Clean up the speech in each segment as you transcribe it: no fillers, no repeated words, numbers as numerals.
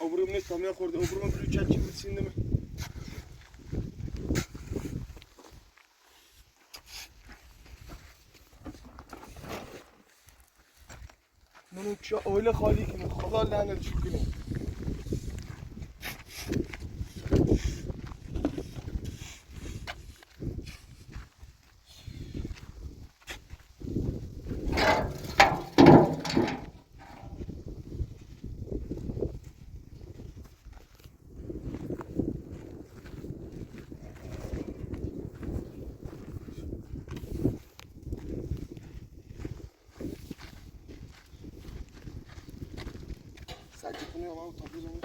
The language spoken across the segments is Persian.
Obrum ne kamya khordi obrum blu chachi bitsin mi? منو چه اوله خالی کنه خدا لعنتش کنه سعی کنی آقا تا بزنی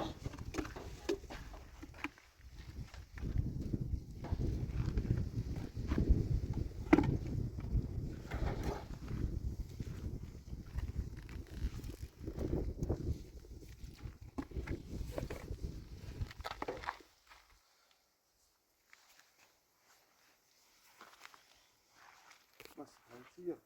بس هنسیه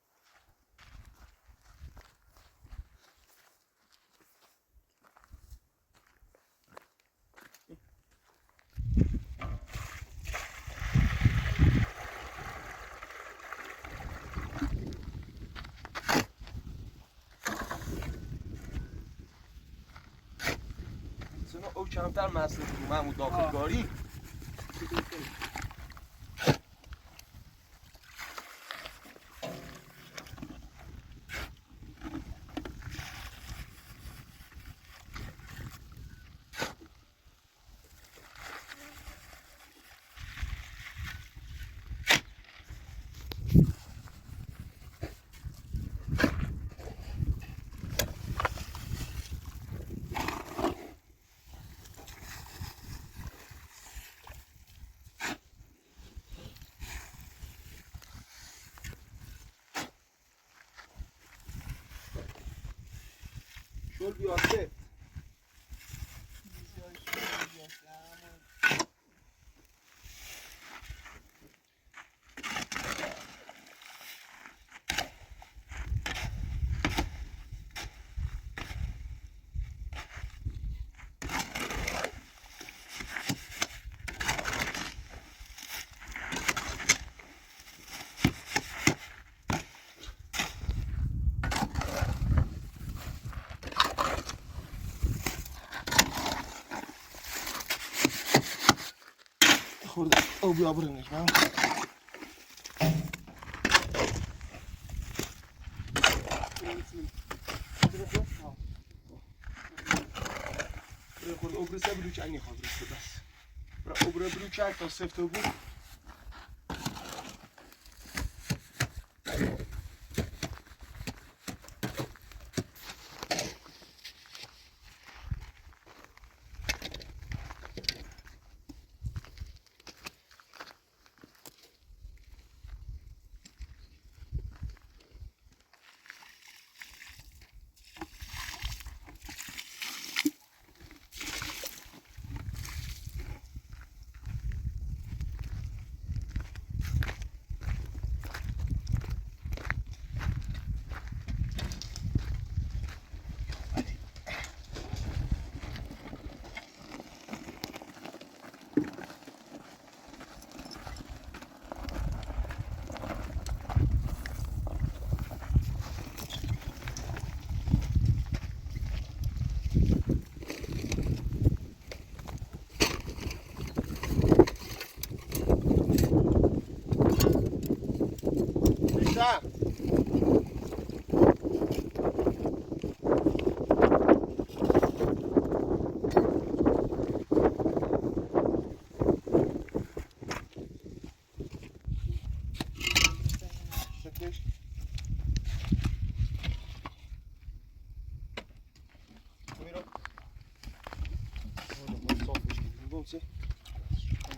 او کمتر مصرف کنیم محمود داخل گاری شل بیاسته خورده او بیا برنش من خورده او برسه بلوچ اینی خواه برسه بس او برسه بلوچ تا سفته بود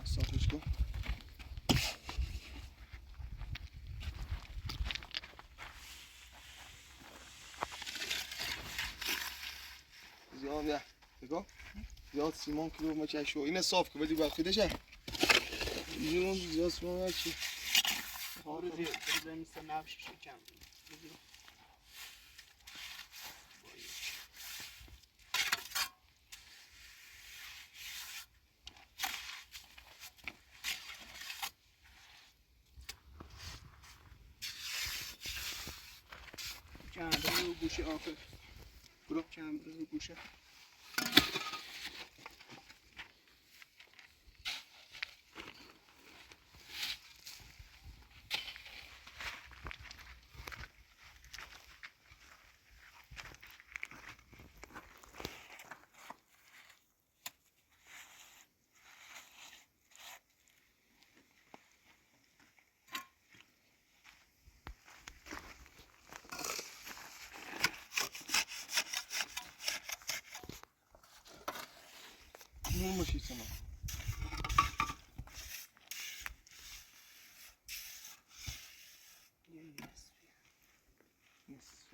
صافش کن زیاد نگاه زیاد سیمان کیلو مچشو اینه صاف کن بدی بخیدشه اینو زیاد سیمان چی آره دیگه مثل نفش شکم گوشه آخر برو. چند روز گوشه Mum başı sana. Yes.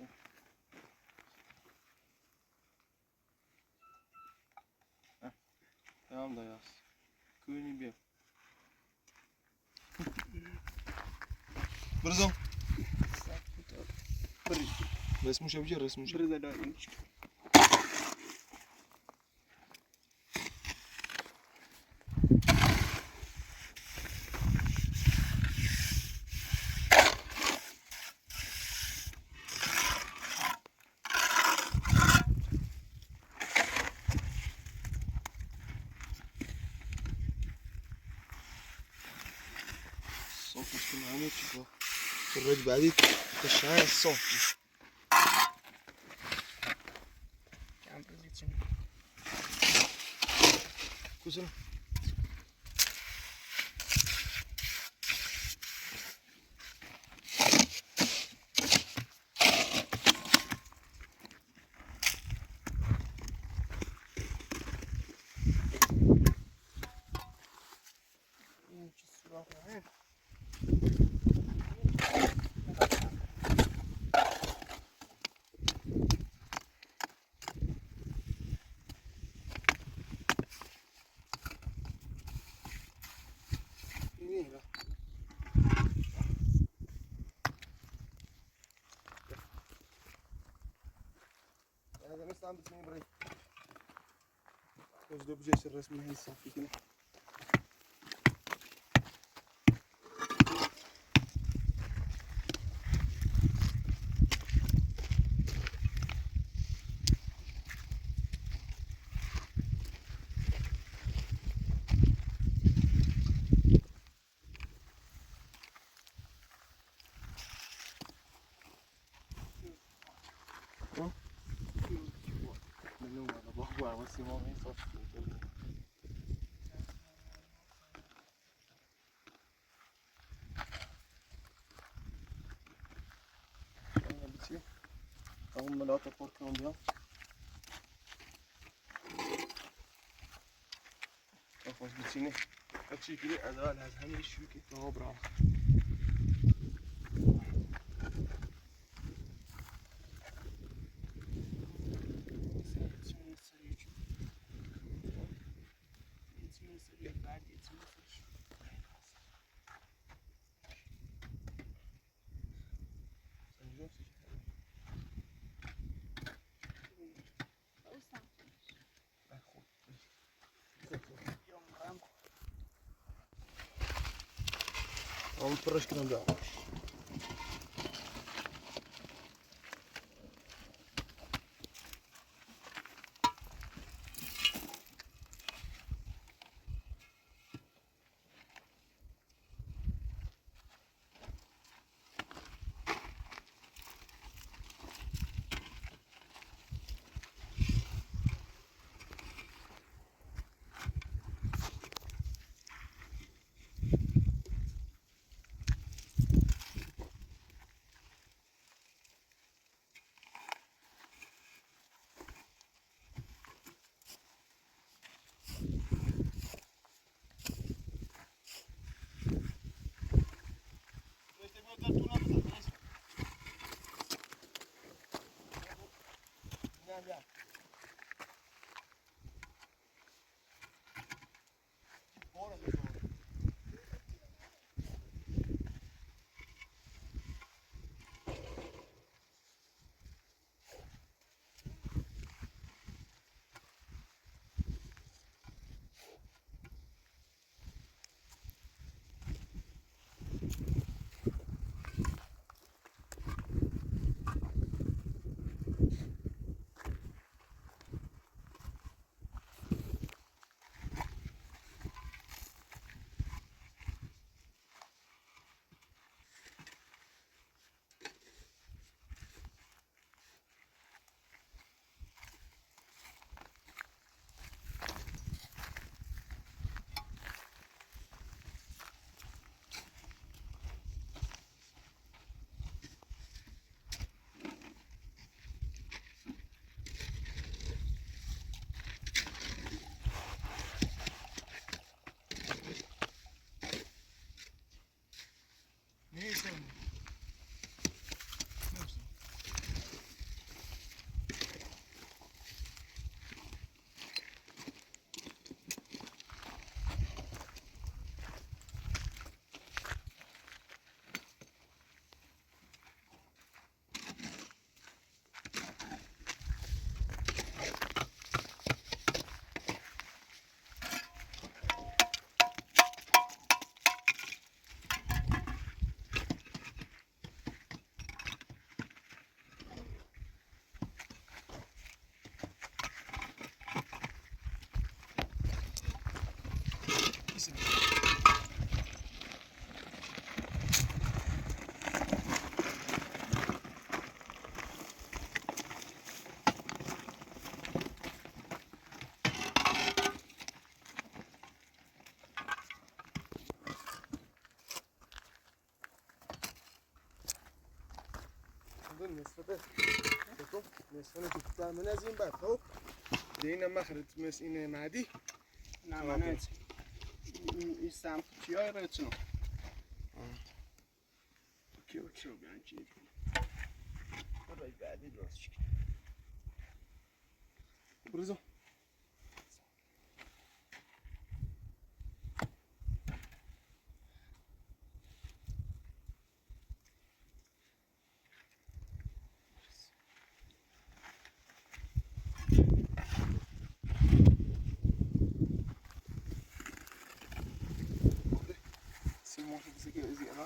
Tamam da yaz. Köyünü bir. Brzo. Resmuş yapacağız resmuş. برزه داریم صافش کنه همه چی با رد بعدی تشعه صاف چند روزی چند کسونه این چی سراغه اینه را yani demek sen bitmeyi bırak. Gözde bu cesaret resmi hiç safi ki. Benim bana bak var ama Simon en safi. Sonra bitiyor. Tamam böyle ata korkuyorum ya. Kafas bitini. Bak şekeri adalet az hem şu ki. Tamam bravo Tamam pırış kırım da. کسی نصفه جفت‌تر من از این بعد خب دیگه مخرج مثل این معدی نه من این سمت چیای رتنو که بیان چی برای بعدی درست شد برزو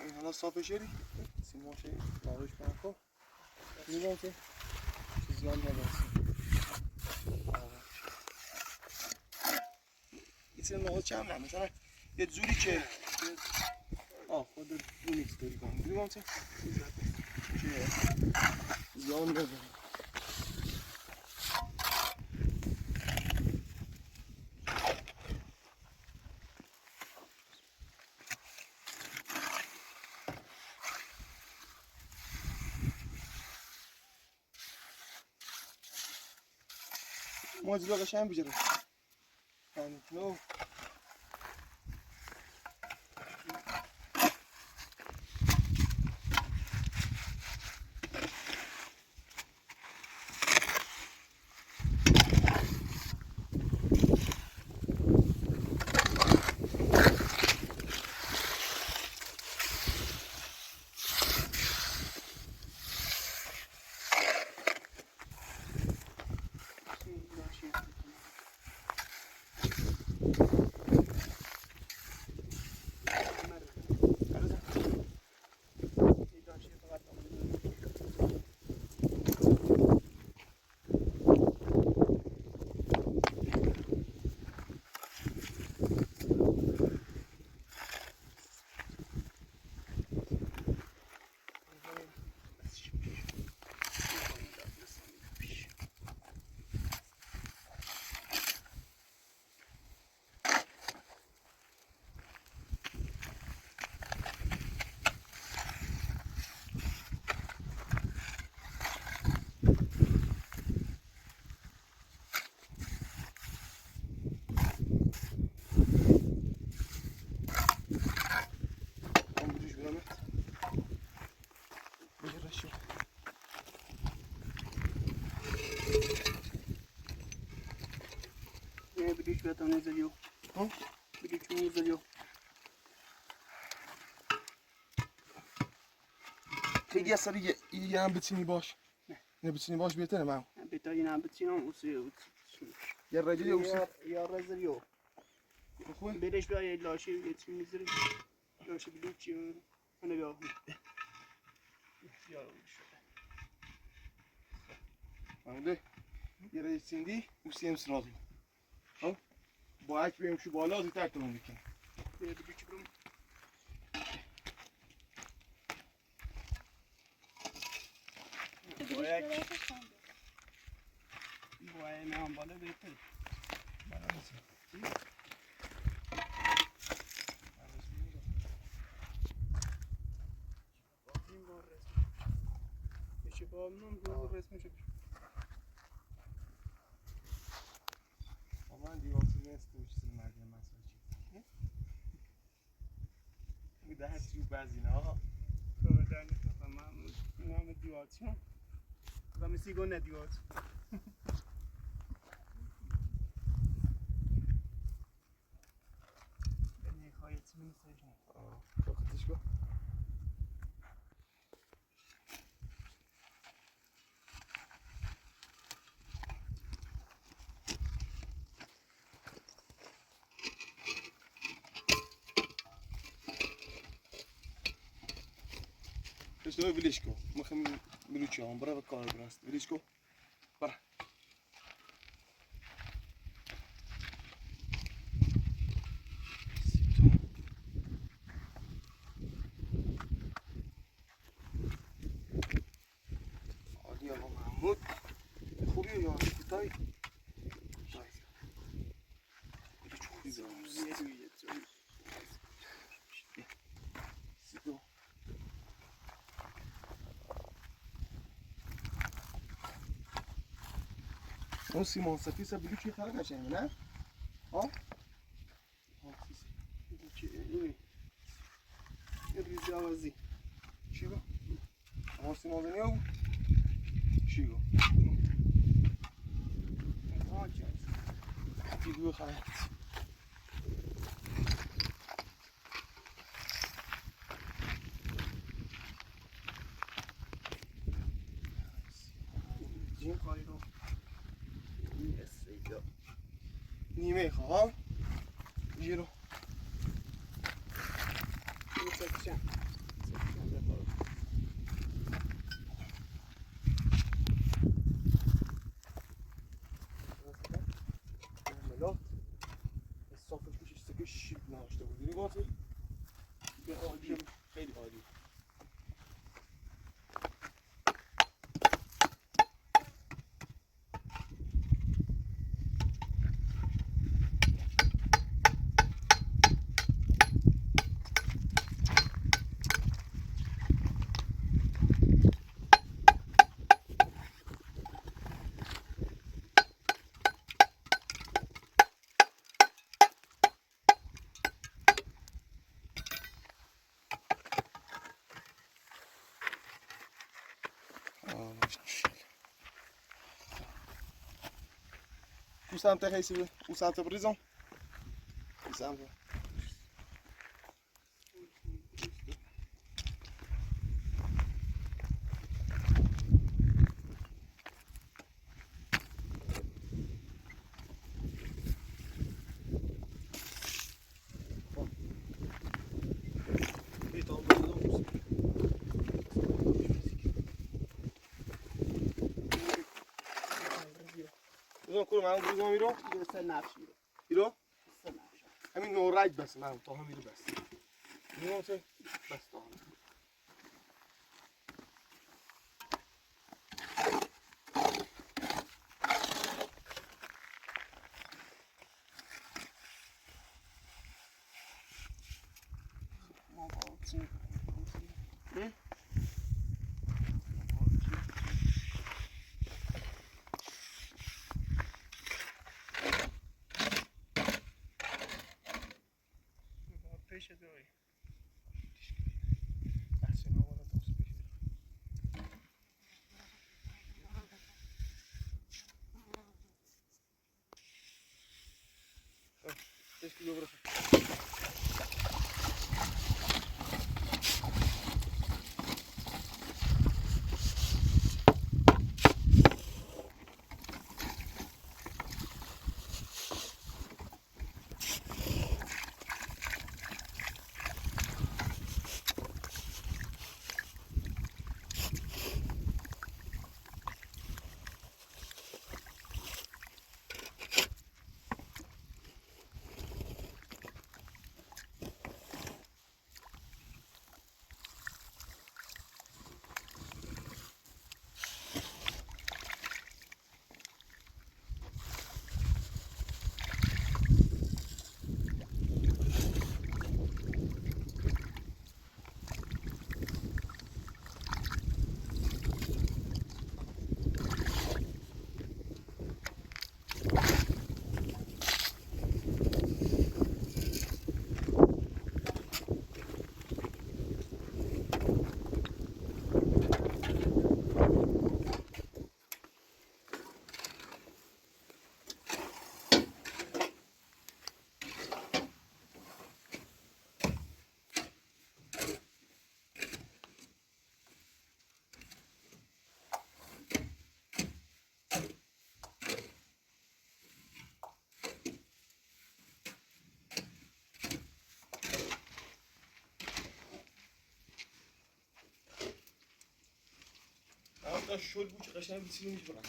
این حالا صافه شدی سیمون شدی لاغش کنم میگم که چیزی هم نبرسیم این سر نوع چند هم مثلا یه جوری که خود دو نیست داری کنم میگم که زیان نبرم ماجرا قشنگ بجره نو بدیش بیاد اون زلیو بدیش اون زلیو خیلی سری یه هم بتونی باش نه بتونی باش بهتره من بهتر این هم بتونم اوسی یه رجلی اوسی یا رزلیو خوبه بدیش بیاد یه لاشی یه چی میذاری لاشی بدیش چی انا بیا فهمیده یه رجل سیندی اوسی هم سراغی خب با اک بیم شو بالا زیتر تمام بکنه بدیش برم باید میام بالا بهتر میشه با من رسمش من دیواتی نیست و چیزی مردم مسئله چی میده هستی و بعضی نه کودن نفهمم نام دیواتی و میسی ندیوات بنی خواهیت میسه خودش با Questo è Velisco, ma che mi luciamo, brava cosa, Velisco, para. سیدو اون سیمان سفیس بلو چی خیلی قشنگه نه؟ ها؟ این ریزه آوازی چی گو؟ اما سیمان زنی ها چی گو؟ دیگه خیلی این کاری رو این استیدا نیمه خواهم جیرو این سکشن ملات صافش میشه سکه شیب ناشته بود دیدی گاتی؟ به عالی خیلی عالی Où ça intéresse où ça intéresse prison? Où ça intéresse? بزن کل من بزن میرو یه سه نفش میره میرو سه نفش همین نورک بس من تا هم میرو بس میرو چه بس تا هم ما با چی پیش دوی بس اینا بالا دوست بشه ايش كيلو برفع تا شل بود چه قشنگ بیسی میشه برم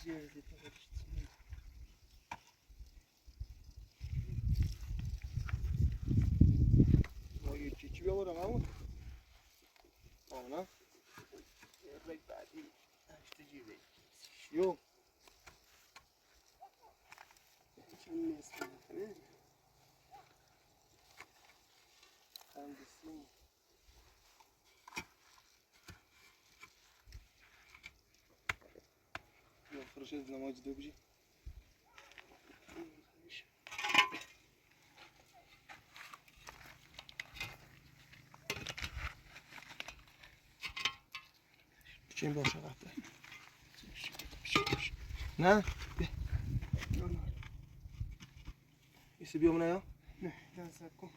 Ciğerli tabii. Moje چی بیاورم همون؟ آنا؟ رای بعدی هشت جیبه. یو چند مثل نه؟ هندسی یا فرش از نماز دو بجی چین باشه رفته نه؟ ایسی بیامونه یا؟ نه نه سب کن.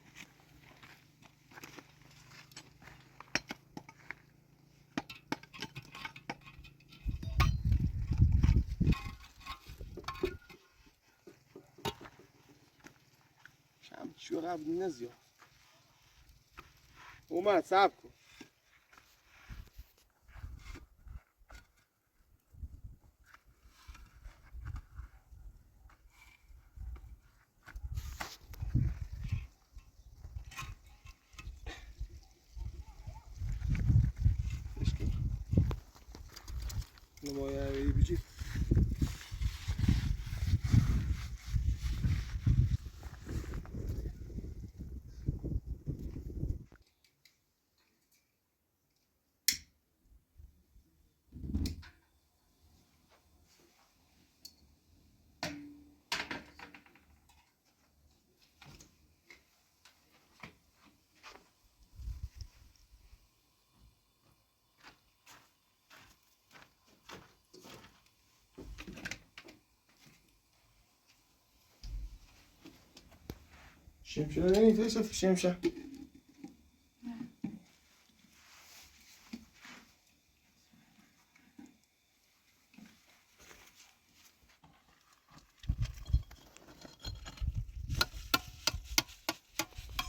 شم چیو قبل نزیاد اومد سب کن نمایه بیجی شمشون نمیتونی صفر شمشه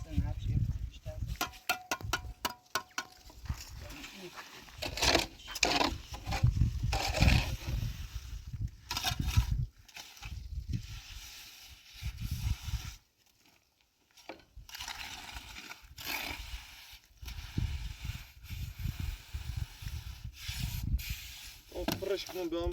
Sen her şeyi yapmışlar. فرش کن بیام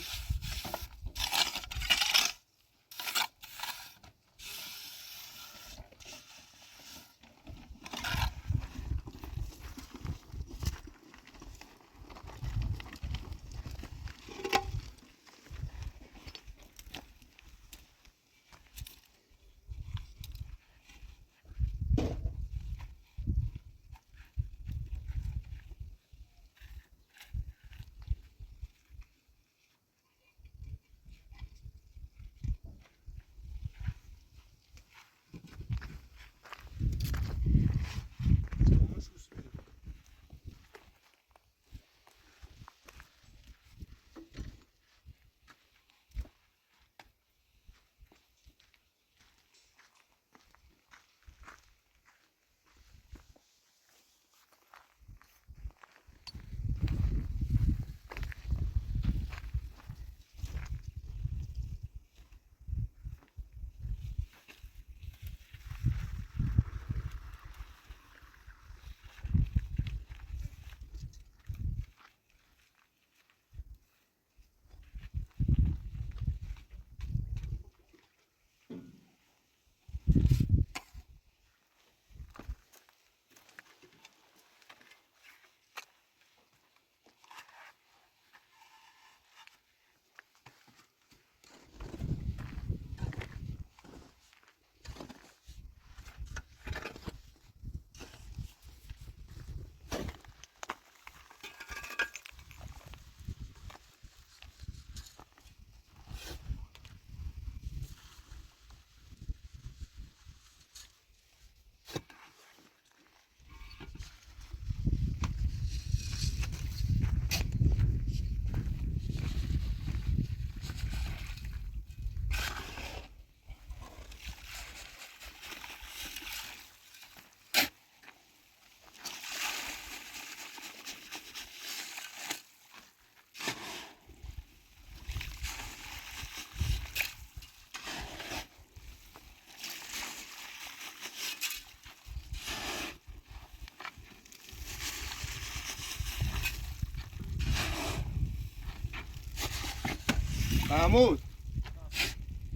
محمود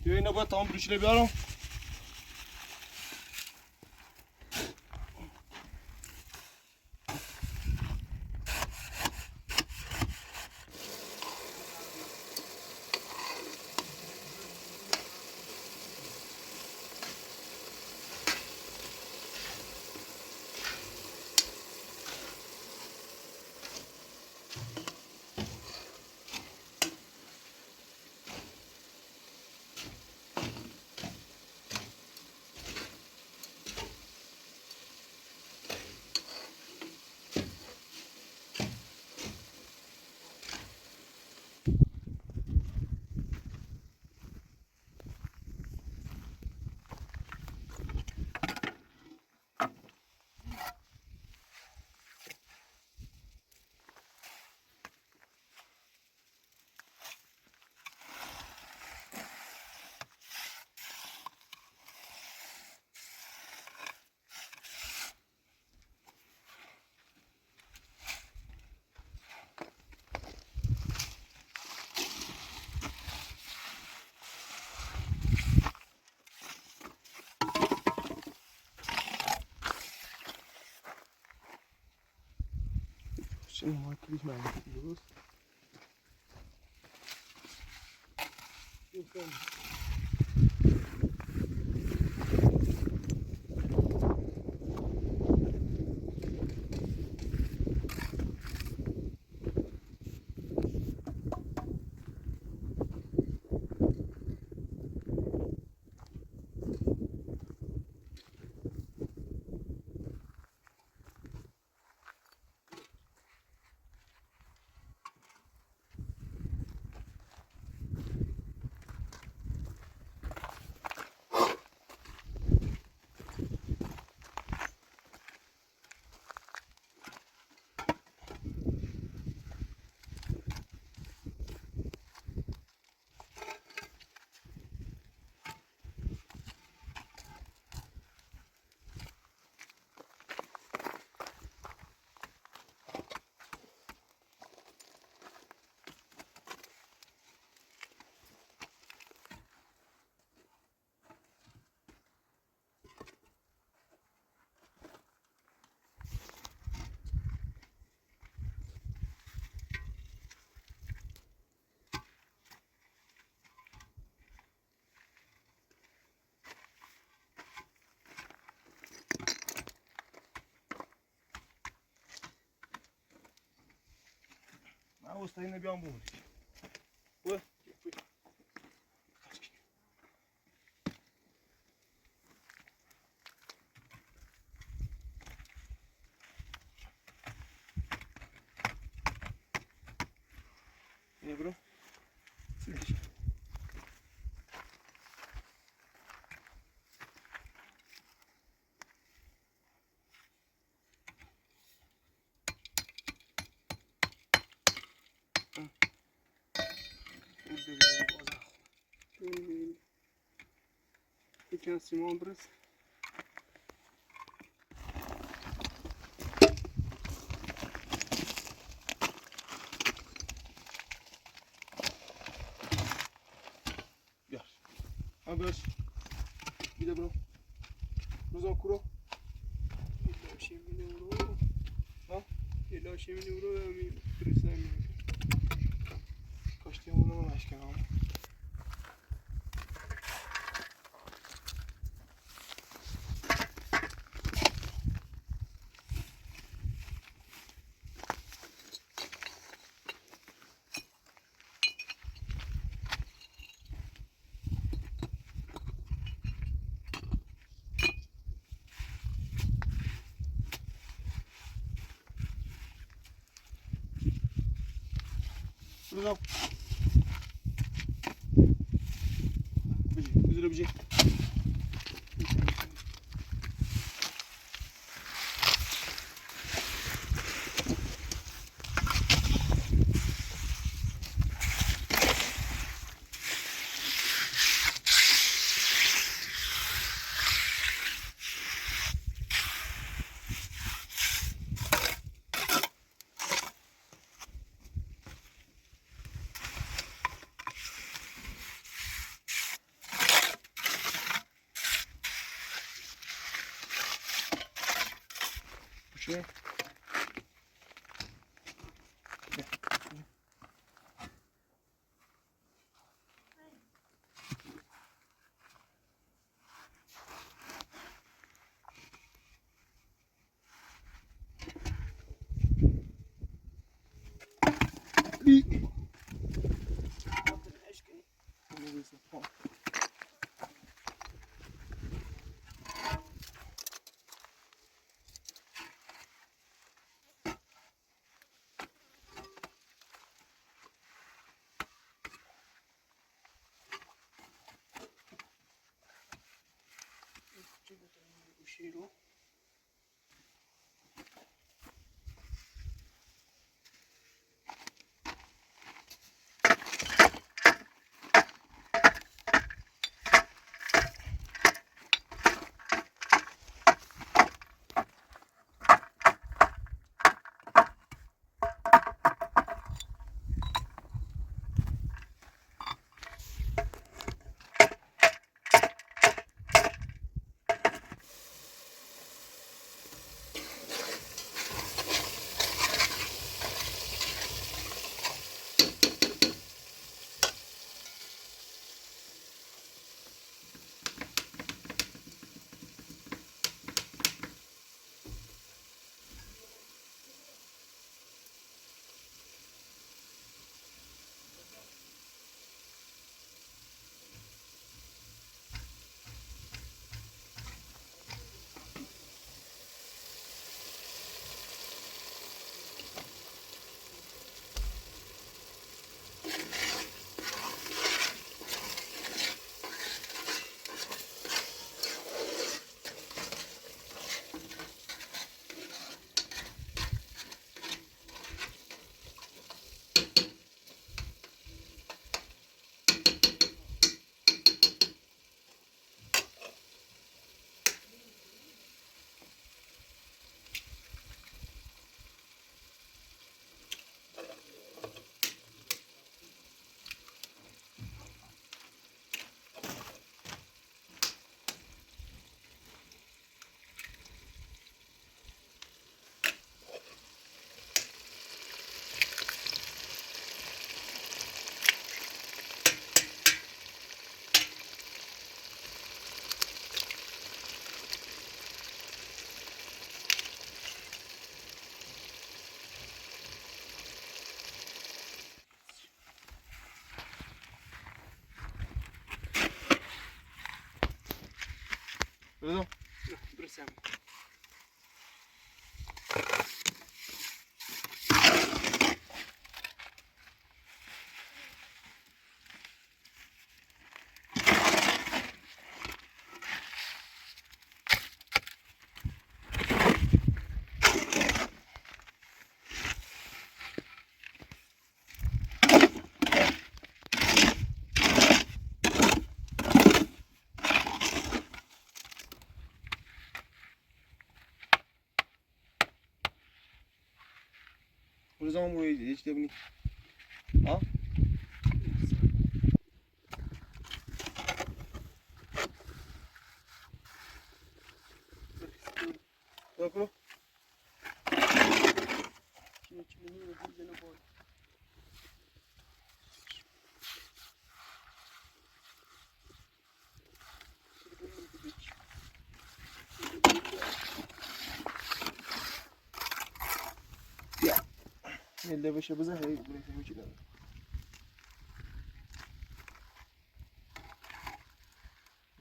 بیا اینا باید تمام بروشیله بیارم. Şimdi makyaj yapıyoruz. من وسطایی بیام بود. بو. Ne bro? Silmiş. Fiquem assim, ombros. Gel. Haber. Bir de bro. Rozan kuro. €10.000. Ha? €10.000 mi presen. Kaç diye bunu mu aşkına ama? Rozan. Üzüle bir şey. باشه. گوشی رو برو برسم. O zaman burayı hiç de bunu. Ha? Bakın. Şimdi çimenin ucuzunu koy. Elde başı bize hey buraya geçelim.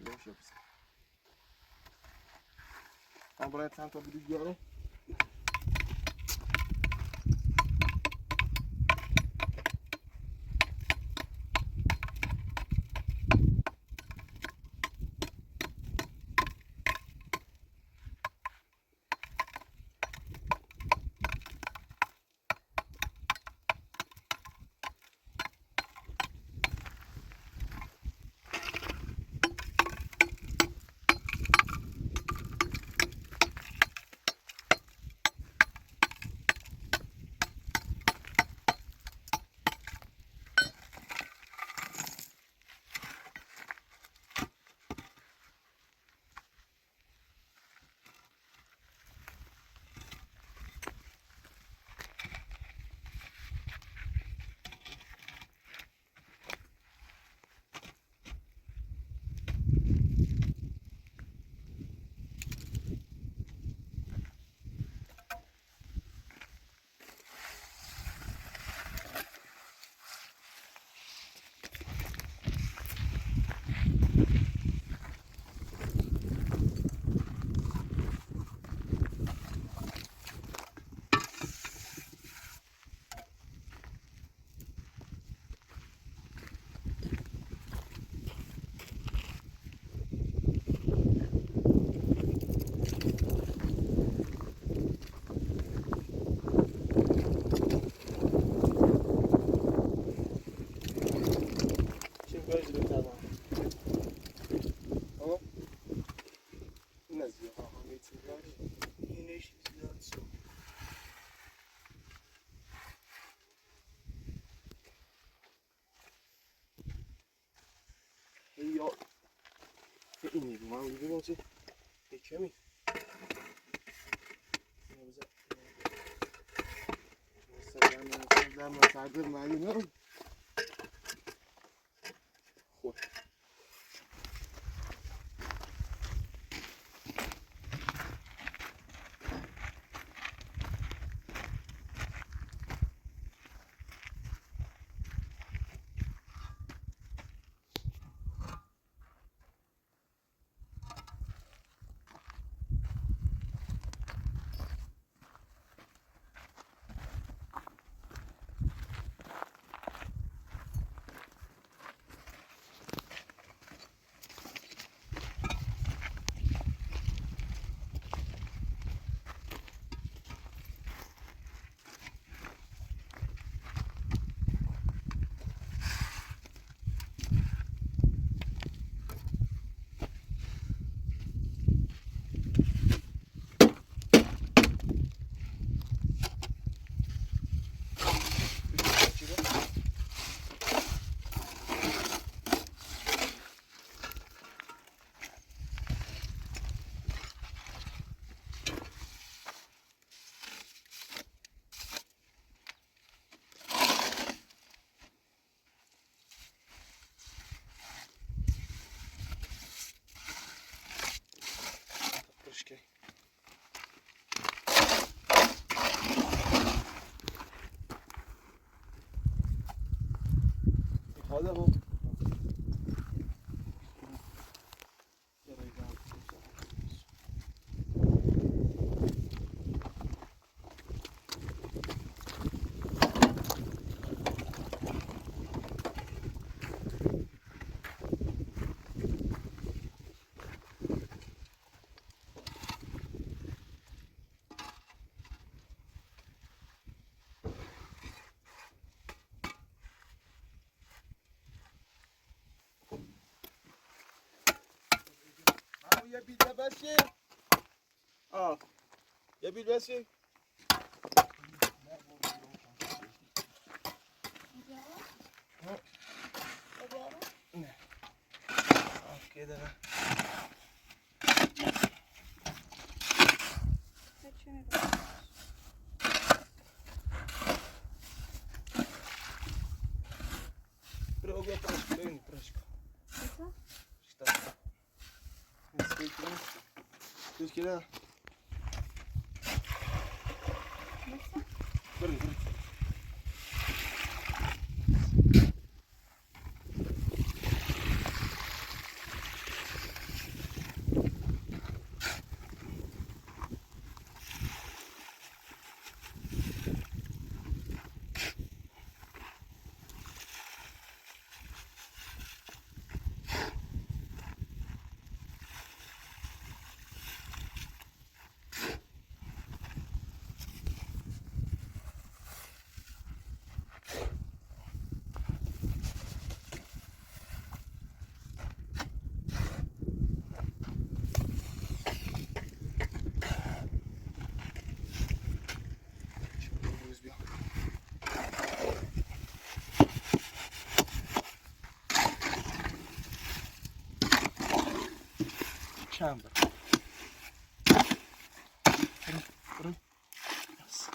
Başı bize. Ben buraya tam tabii gidiyorum. اینی رو من ببینم چه کمی در مسرد مدینه خب troszkę. Wychodzę, bo... یه بیل بسیه یه بیل بسیه نه که داره برو بیا troszkę, ببینی troszkę Türkiye'de. Nasıl? Durun, durun. Chamber. Durun. Yes.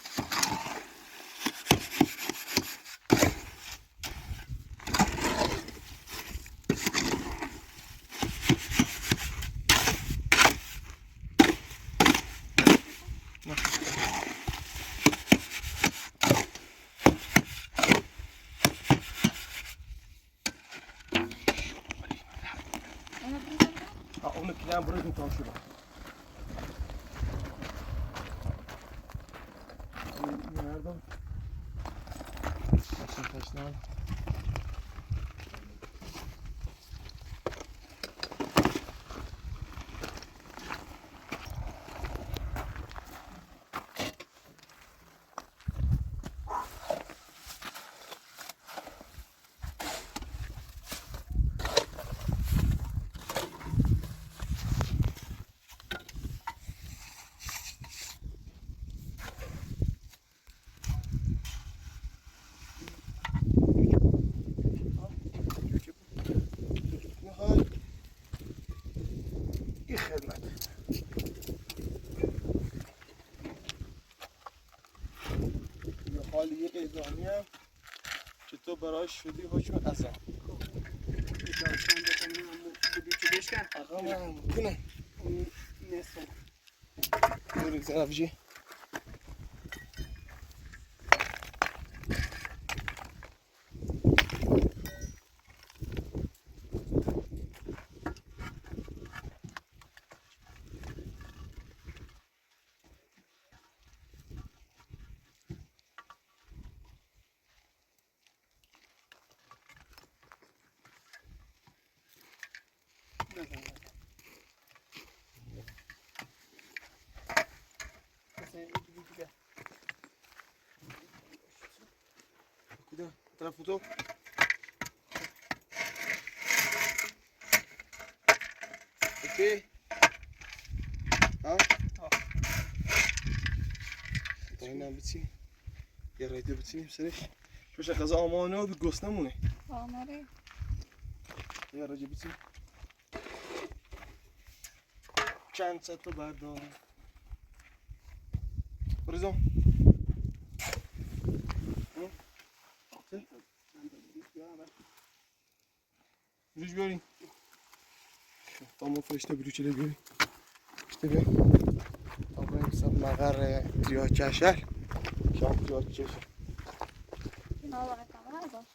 Onu kilen bırakın tam şurada. Nerede? Taşın abi. برای شدی حکم قضا. داشتن بکنم همون بلوچه بشکن. آقا من کنم. اون نصف. بریم طرف جی. کدوم طرف تو؟ اوکی. ها؟ اینم بچینیم. یه رایده بچینیم سرش. شوش غذا آمانه و گسنمونه. آماره. یه راجع بچینیم. چند ست تا بردارم. بریزم. بلوچ بیاریم. تمام فرشته بلوچه بیاریم. işte bir abim sabahlar diyor çeşer. Şam diyor çeşer. Ne olarak ama da.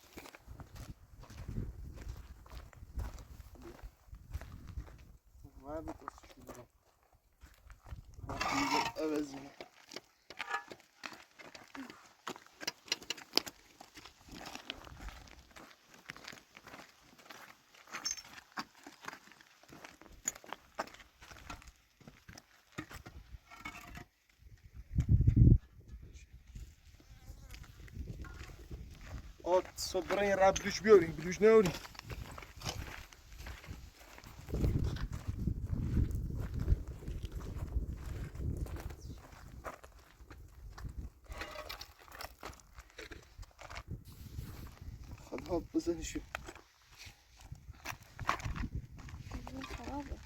Var bir kız şurada. Bakın evet yine. От собрание раб блюч биорим, блюч не орим. خدها بزنی شو. خرابه.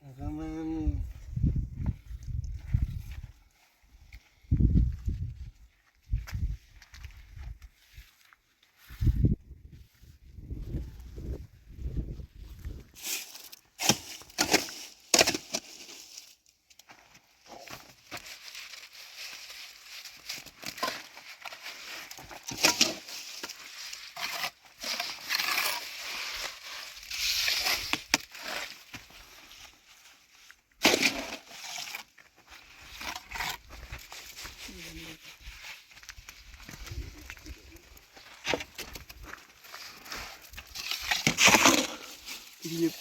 Agamemu. Yep.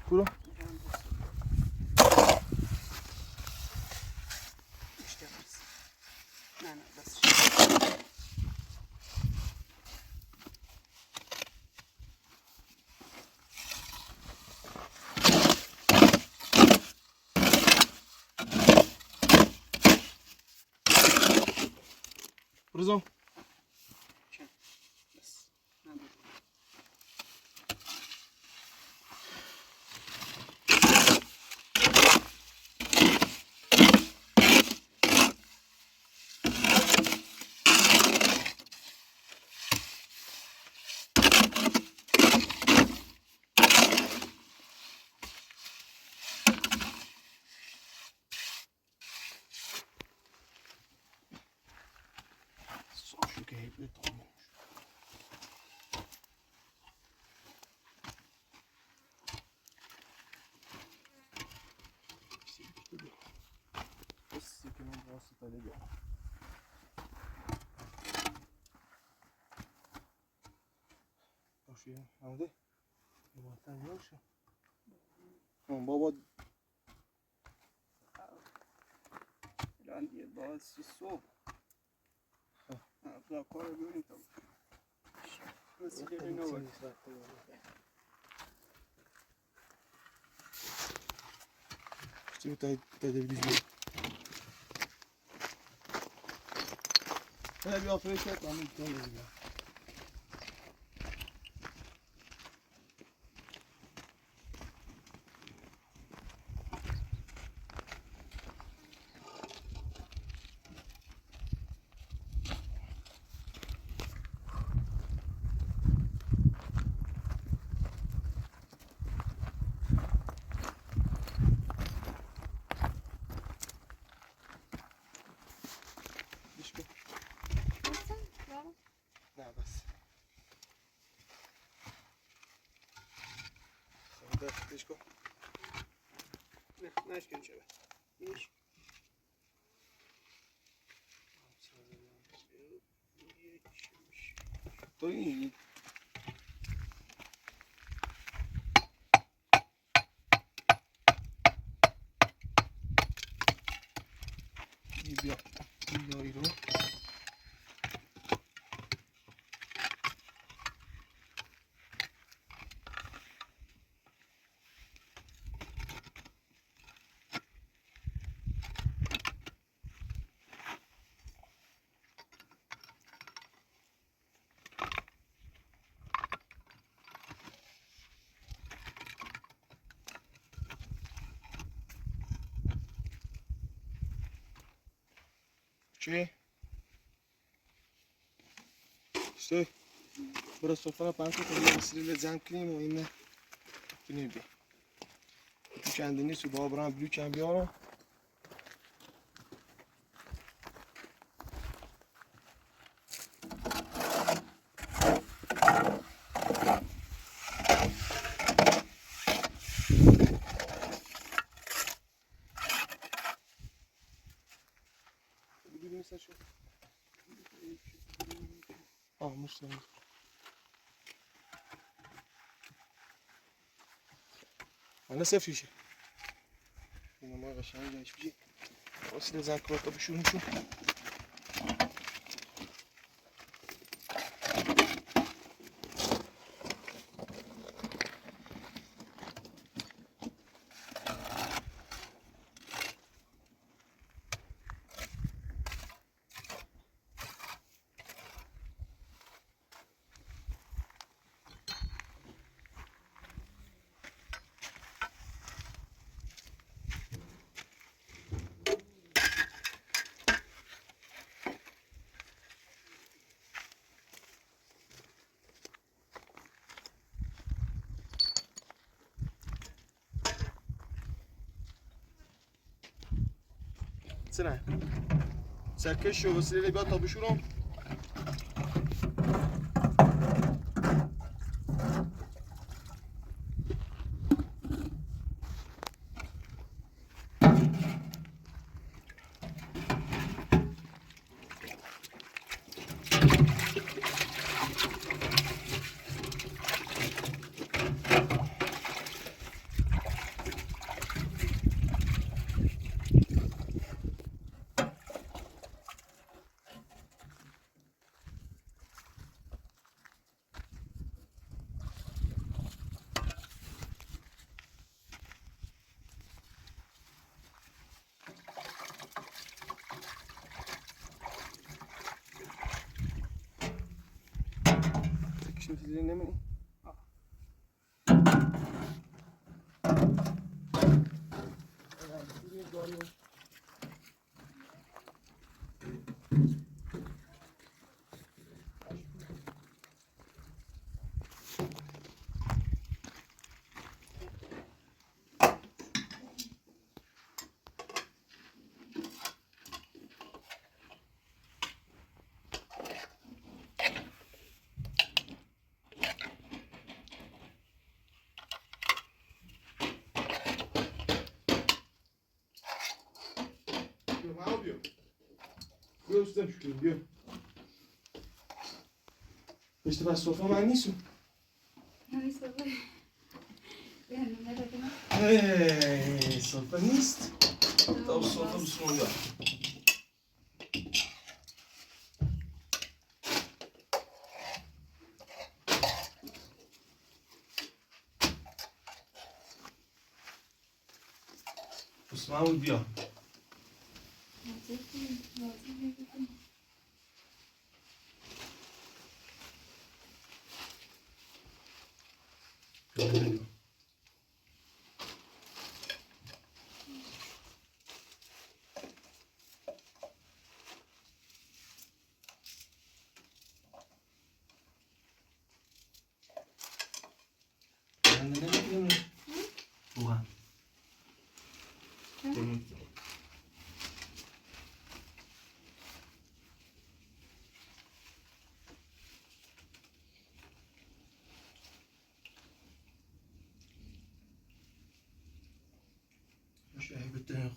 Kuro. İşte burası. Ne bas. Brizon. Bas. Ne bu? Só acho que é repletão. بیا باشه حمده با تنیا شو بابا الان دیگه باز صبح افلا کار رو ببینیم تا رسیده نوبت چی تا تلویزیون نه بیا فرش کن من میگم نه بس دستش کن نه نشکن شبه اینش تو این بیا بیا ایرو چی؟ Stai, ora sto fare la panca che devo essere le zancrini ma in finibili. Tu kendini su babran büyükken bir ara. Bugün mesela şu. Almışlar. Ana sefişi. Yine ma قشنگ hiçbir şey. واسه زنکراتا بشورمشون. نه سرکش شو وسیله بیاد تا بشورم Şimdi sizin ne mi? سفره üstüne püskürün diyor. İşte ben sofra ben nisun. Neyse be. Yani ne dedim? Hey, sofra nist. Tabii sofra bu sonunda. Osman bia. Ben de ne yapıyorum? Buğa. Şöyle götürün.